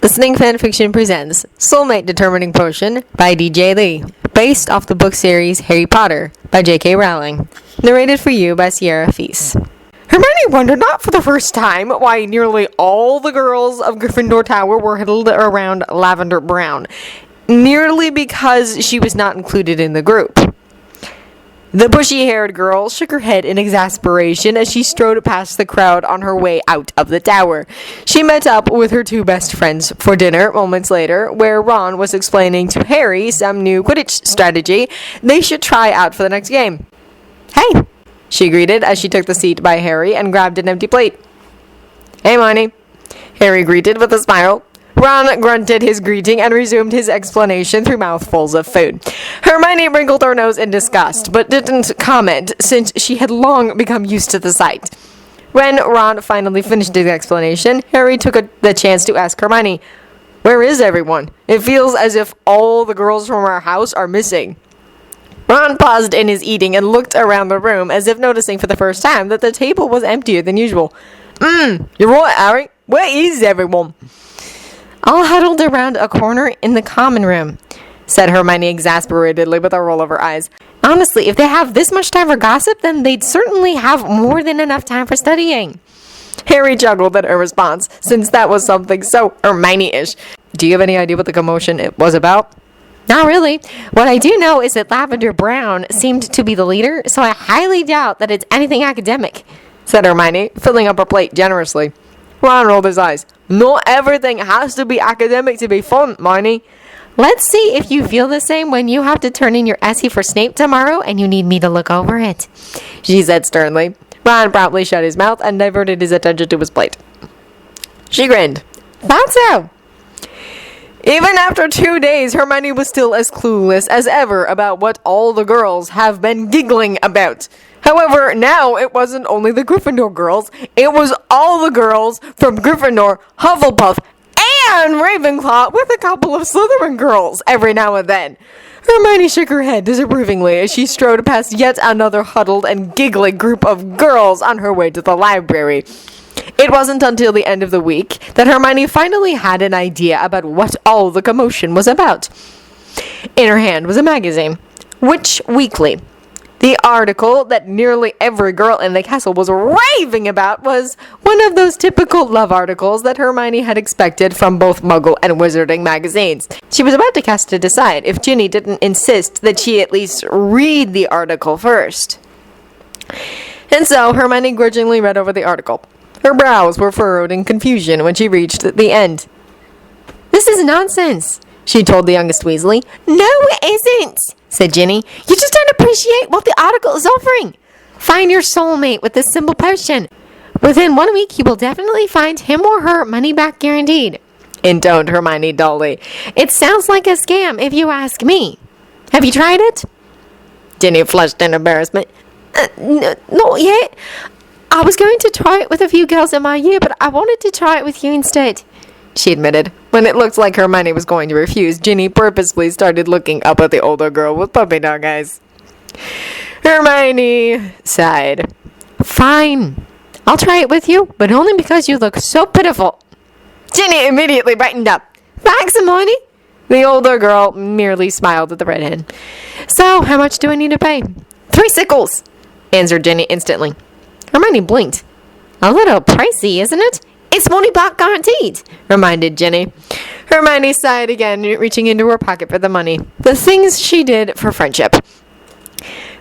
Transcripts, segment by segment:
Listening Fanfiction presents Soulmate Determining Potion by DJ Lee, based off the book series Harry Potter by J.K. Rowling, narrated for you by Sierra Feast. Hermione wondered not for the first time why nearly all the girls of Gryffindor Tower were huddled around Lavender Brown, merely because she was not included in the group. The bushy-haired girl shook her head in exasperation as she strode past the crowd on her way out of the tower. She met up with her two best friends for dinner moments later, where Ron was explaining to Harry some new Quidditch strategy they should try out for the next game. "Hey," she greeted as she took the seat by Harry and grabbed an empty plate. "Hey, Hermione," Harry greeted with a smile. Ron grunted his greeting and resumed his explanation through mouthfuls of food. Hermione wrinkled her nose in disgust, but didn't comment since she had long become used to the sight. When Ron finally finished his explanation, Harry took the chance to ask Hermione, "Where is everyone? It feels as if all the girls from our house are missing." Ron paused in his eating and looked around the room as if noticing for the first time that the table was emptier than usual. You're right, Harry. Where is everyone?" "All huddled around a corner in the common room," said Hermione exasperatedly with a roll of her eyes. "Honestly, if they have this much time for gossip, then they'd certainly have more than enough time for studying." Harry chuckled at her response, since that was something so Hermione-ish. "Do you have any idea what the commotion it was about?" "Not really. What I do know is that Lavender Brown seemed to be the leader, so I highly doubt that it's anything academic," said Hermione, filling up her plate generously. Ron rolled his eyes. "Not everything has to be academic to be fun, Hermione." "Let's see if you feel the same when you have to turn in your essay for Snape tomorrow and you need me to look over it," she said sternly. Ron promptly shut his mouth and diverted his attention to his plate. She grinned. "Thought so." Even after 2 days, Hermione was still as clueless as ever about what all the girls have been giggling about. However, now it wasn't only the Gryffindor girls, it was all the girls from Gryffindor, Hufflepuff, and Ravenclaw with a couple of Slytherin girls every now and then. Hermione shook her head disapprovingly as she strode past yet another huddled and giggling group of girls on her way to the library. It wasn't until the end of the week that Hermione finally had an idea about what all the commotion was about. In her hand was a magazine, Witch Weekly. The article that nearly every girl in the castle was raving about was one of those typical love articles that Hermione had expected from both Muggle and Wizarding magazines. She was about to cast to decide if Ginny didn't insist that she at least read the article first. And so Hermione grudgingly read over the article. Her brows were furrowed in confusion when she reached the end. "This is nonsense," she told the youngest Weasley. "No, it isn't," said Ginny. "You just don't appreciate what the article is offering. Find your soulmate with this simple potion. Within 1 week, you will definitely find him or her money back guaranteed," intoned Hermione dully. "It sounds like a scam if you ask me. Have you tried it?" Ginny flushed in embarrassment. Not yet. I was going to try it with a few girls in my year, but I wanted to try it with you instead," she admitted. When it looked like Hermione was going to refuse, Ginny purposefully started looking up at the older girl with puppy dog eyes. Hermione sighed. "Fine. I'll try it with you, but only because you look so pitiful." Ginny immediately brightened up. "Thanks, Hermione." The older girl merely smiled at the redhead. "So, how much do I need to pay?" "3 sickles," answered Ginny instantly. Hermione blinked. "A little pricey, isn't it?" "It's money back guaranteed," reminded Ginny. Hermione sighed again, reaching into her pocket for the money. The things she did for friendship.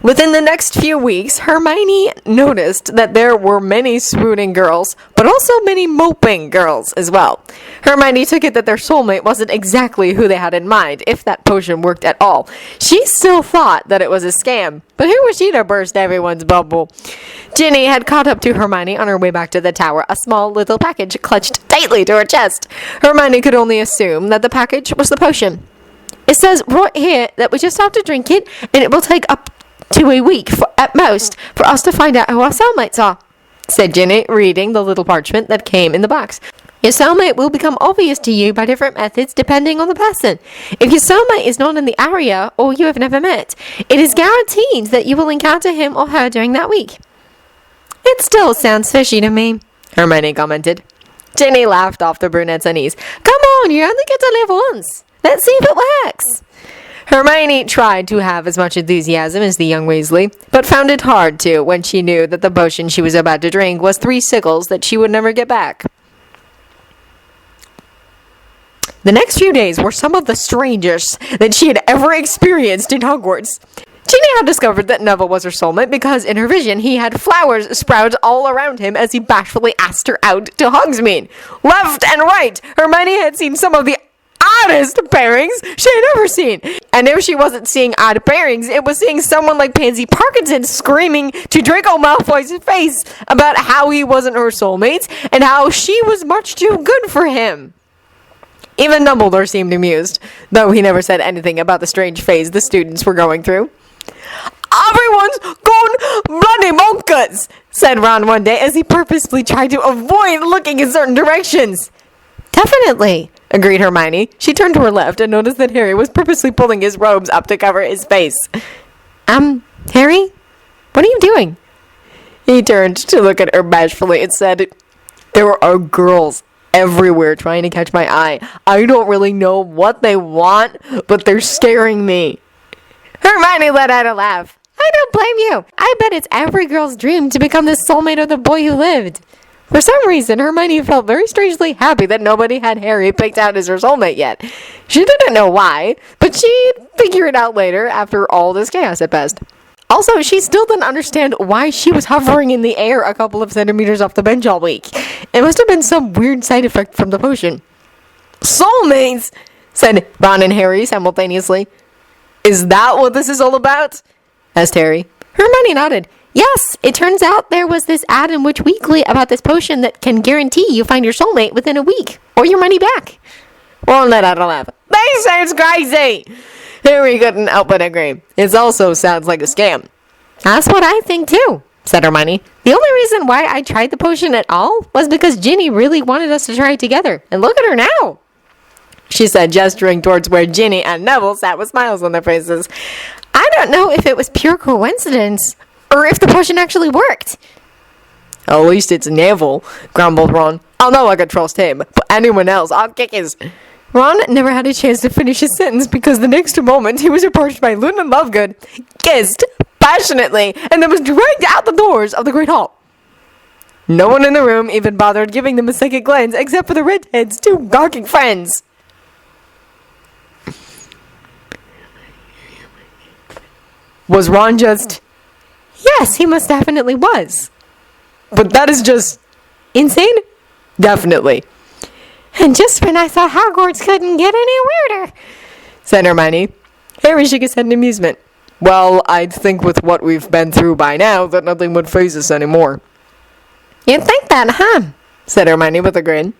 Within the next few weeks, Hermione noticed that there were many swooning girls, but also many moping girls as well. Hermione took it that their soulmate wasn't exactly who they had in mind, if that potion worked at all. She still thought that it was a scam, but who was she to burst everyone's bubble? Ginny had caught up to Hermione on her way back to the tower, a small little package clutched tightly to her chest. Hermione could only assume that the package was the potion. "It says right here that we just have to drink it, and it will take up to a week, at most, for us to find out who our soulmates are," said Ginny, reading the little parchment that came in the box. "Your soulmate will become obvious to you by different methods depending on the person. If your soulmate is not in the area or you have never met, it is guaranteed that you will encounter him or her during that week." "It still sounds fishy to me," Hermione commented. Ginny laughed off the brunette's unease. Come on, you only get to live once. Let's see if it works. Hermione tried to have as much enthusiasm as the young Weasley, but found it hard to when she knew that the potion she was about to drink was 3 sickles that she would never get back. The next few days were some of the strangest that she had ever experienced in Hogwarts. Ginny had discovered that Neville was her soulmate because in her vision he had flowers sprout all around him as he bashfully asked her out to Hogsmeade. Left and right, Hermione had seen some of the oddest pairings she had ever seen. And if she wasn't seeing odd pairings, it was seeing someone like Pansy Parkinson screaming to Draco Malfoy's face about how he wasn't her soulmate and how she was much too good for him. Even Dumbledore seemed amused, though he never said anything about the strange phase the students were going through. Everyone's gone bloody bonkers, said Ron one day as he purposely tried to avoid looking in certain directions. Definitely, agreed Hermione. She turned to her left and noticed that Harry was purposely pulling his robes up to cover his face. Harry? What are you doing? He turned to look at her bashfully and said, There are girls everywhere trying to catch my eye. I don't really know what they want, but they're scaring me. Hermione let out a laugh. I don't blame you. I bet it's every girl's dream to become the soulmate of the boy who lived. For some reason, Hermione felt very strangely happy that nobody had Harry picked out as her soulmate yet. She didn't know why, but she'd figure it out later after all this chaos had passed. Also, she still didn't understand why she was hovering in the air a couple of centimeters off the bench all week. It must have been some weird side effect from the potion. Soulmates, said Ron and Harry simultaneously. Is that what this is all about? Asked Harry. Hermione nodded. Yes, it turns out there was this ad in Witch Weekly about this potion that can guarantee you find your soulmate within a week, or your money back. Ron let out a laugh. That sounds crazy! Harry couldn't help but agree. It also sounds like a scam. That's what I think too, said Hermione. The only reason why I tried the potion at all was because Ginny really wanted us to try it together. And look at her now, she said, gesturing towards where Ginny and Neville sat with smiles on their faces. I don't know if it was pure coincidence, or if the potion actually worked. At least it's Neville, grumbled Ron. I know I could trust him, but anyone else, I'd kick his... Ron never had a chance to finish his sentence because the next moment he was approached by Luna Lovegood, kissed passionately, and then was dragged out the doors of the Great Hall. No one in the room even bothered giving them a second glance except for the redhead's 2 gawking friends. Was Ron just... Yes, he most definitely was. But that is just... insane? Definitely. And just when I thought Hogwarts couldn't get any weirder, said Hermione. Harry shook his head in amusement. Well, I'd think with what we've been through by now that nothing would faze us anymore. You'd think that, huh? Said Hermione with a grin.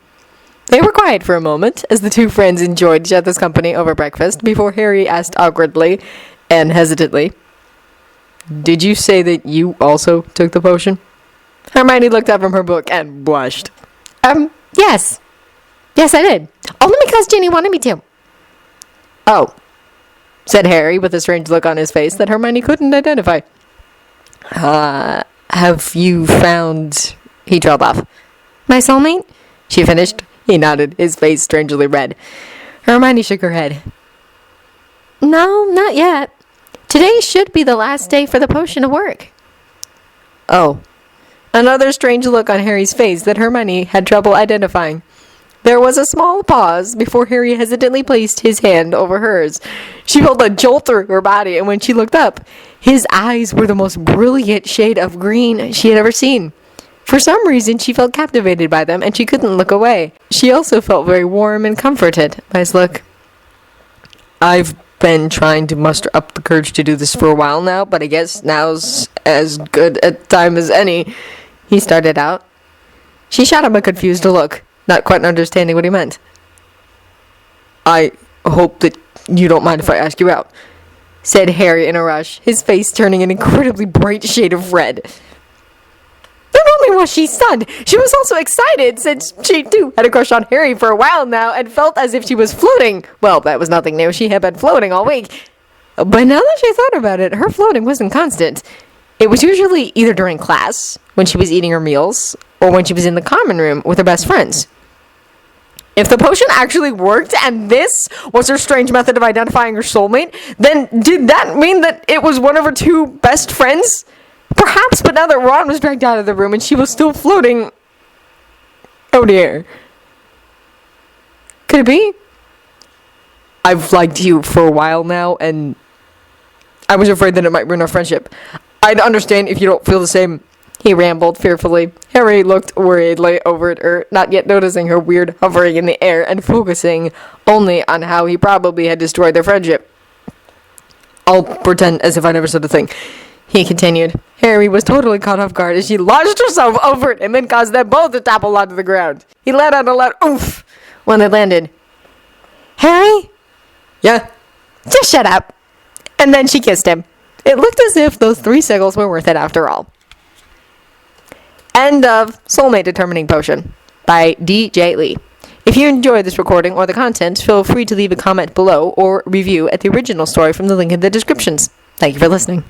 They were quiet for a moment as the 2 friends enjoyed each other's company over breakfast before Harry asked awkwardly and hesitantly, Did you say that you also took the potion? Hermione looked up from her book and blushed. Yes. Yes, I did. Only because Ginny wanted me to. Oh, said Harry with a strange look on his face that Hermione couldn't identify. Have you found... He trailed off. My soulmate? She finished. He nodded, his face strangely red. Hermione shook her head. No, not yet. Today should be the last day for the potion to work. Oh. Another strange look on Harry's face that Hermione had trouble identifying. There was a small pause before Harry hesitantly placed his hand over hers. She felt a jolt through her body, and when she looked up, his eyes were the most brilliant shade of green she had ever seen. For some reason, she felt captivated by them, and she couldn't look away. She also felt very warm and comforted by his look. I've been trying to muster up the courage to do this for a while now, but I guess now's as good a time as any, he started out. She shot him a confused look, not quite understanding what he meant. I hope that you don't mind if I ask you out, said Harry in a rush, his face turning an incredibly bright shade of red. Not only was she stunned, she was also excited since she too had a crush on Harry for a while now and felt as if she was floating. Well, that was nothing new. She had been floating all week. But now that she thought about it, her floating wasn't constant. It was usually either during class, when she was eating her meals, or when she was in the common room with her best friends. If the potion actually worked and this was her strange method of identifying her soulmate, then did that mean that it was one of her two best friends? Perhaps, but now that Ron was dragged out of the room and she was still floating... Oh dear. Could it be? I've liked you for a while now, and I was afraid that it might ruin our friendship. I'd understand if you don't feel the same. He rambled fearfully. Harry looked worriedly over at her, not yet noticing her weird hovering in the air and focusing only on how he probably had destroyed their friendship. I'll pretend as if I never said a thing, he continued. Harry was totally caught off guard as she launched herself over it and then caused them both to topple onto the ground. He let out a loud oof when they landed. Harry? Yeah? Just shut up. And then she kissed him. It looked as if those 3 siggles were worth it after all. End of Soulmate Determining Potion by DJ Lee. If you enjoyed this recording or the content, feel free to leave a comment below or review at the original story from the link in the descriptions. Thank you for listening.